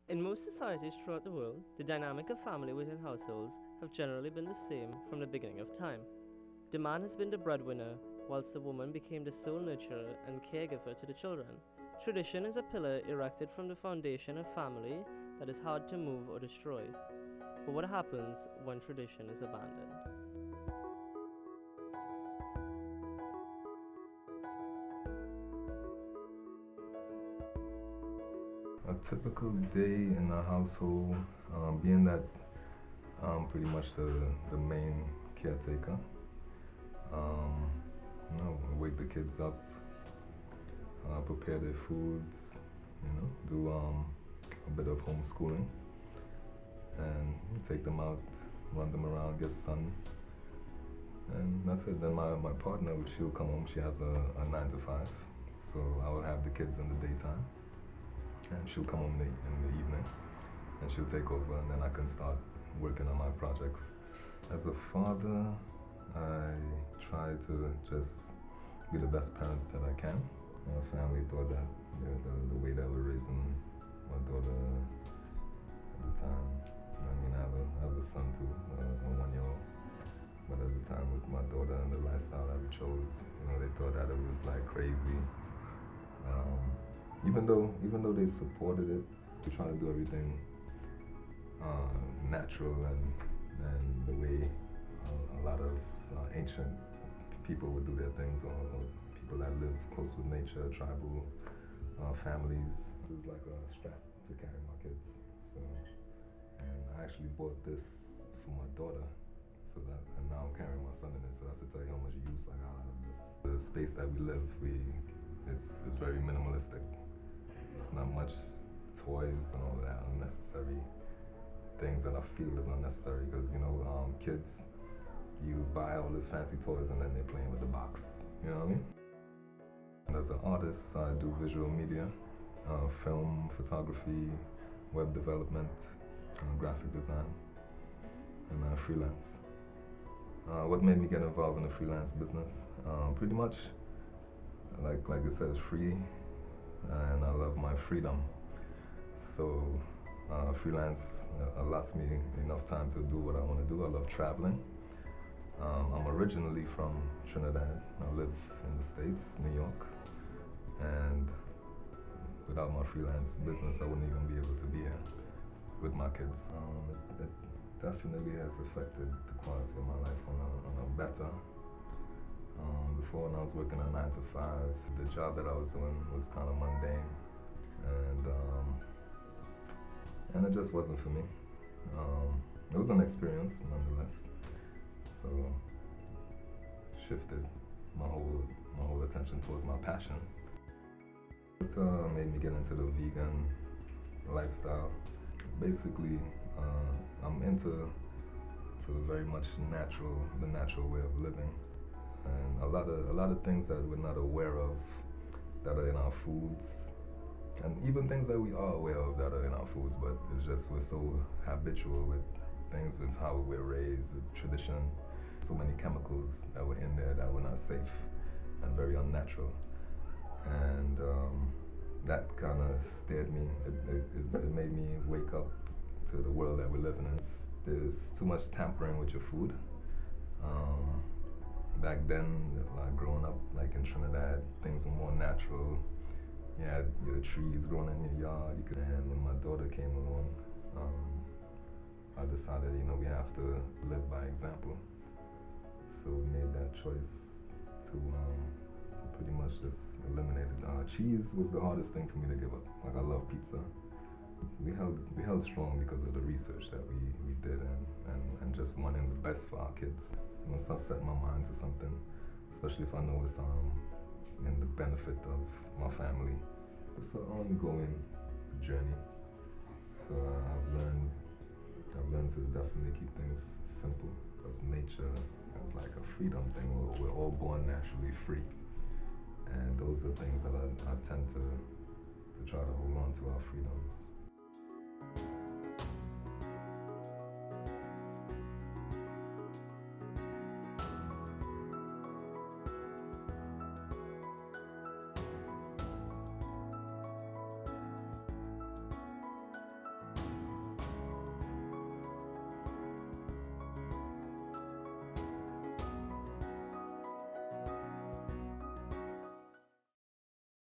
In most societies throughout the world, the dynamic of family within households have generally been the same from the beginning of time. The man has been the breadwinner, whilst the woman became the sole nurturer and caregiver to the children. Tradition is a pillar erected from the foundation of family that is hard to move or destroy. But what happens when tradition is abandoned? A typical day in a household, being that I'm pretty much the main caretaker. Wake the kids up, prepare their foods, do a bit of homeschooling, and take them out, run them around, get sun, and that's it. Then my partner, she'll come home. She has a 9 to 5, so I will have the kids in the daytime, and she'll come home in the evening, and she'll take over, and then I can start working on my projects. As a father, I try to just be the best parent that I can. My family thought that the way that we're raising my daughter at the time, I have a son too, a 1-year-old. But at the time with my daughter and the lifestyle that we chose, they thought that it was like crazy. Even though they supported it, we try to do everything natural and the way a lot of ancient people would do their things, or people that live close with nature, tribal families. This is like a strap to carry my kids. So, and I actually bought this for my daughter, so that, and now I'm carrying my son in it. So that's to tell you how much use I got out of this. The space that we live, it's very minimalistic. It's not much toys and all that unnecessary things that I feel is unnecessary, because kids, you buy all these fancy toys and then they're playing with the box. You know what I mean? And as an artist, I do visual media, film, photography, web development, graphic design, and freelance. What made me get involved in the freelance business? Pretty much, like it says, free, and I love my freedom. So freelance allows me enough time to do what I want to do. I love traveling. I'm originally from Trinidad. I live in the States, New York, and without my freelance business, I wouldn't even be able to be here with my kids. It definitely has affected the quality of my life on a better. Before, when I was working a 9 to 5, the job that I was doing was kind of mundane, and it just wasn't for me. It was an experience nonetheless. So shifted my whole attention towards my passion. It made me get into the vegan lifestyle. Basically, I'm into very much the natural way of living, and a lot of things that we're not aware of that are in our foods, and even things that we are aware of that are in our foods, but it's just we're so habitual with things, with how we're raised, with tradition. So many chemicals that were in there that were not safe and very unnatural, and that kind of scared me. It made me wake up to the world that we live in. There's too much tampering with your food. Back then, like growing up, like in Trinidad, things were more natural. You had your trees growing in your yard. And when my daughter came along, I decided, we have to live by example. So we made that choice to pretty much just eliminate it. Cheese was the hardest thing for me to give up. Like, I love pizza. We held strong because of the research that we did, and just wanting the best for our kids. Once I set my mind to something, especially if I know it's in the benefit of my family, it's an ongoing journey. So I've learned to definitely keep things simple. But nature is like a freedom thing. We're all born naturally free, and those are things that I tend to try to hold on to our freedoms.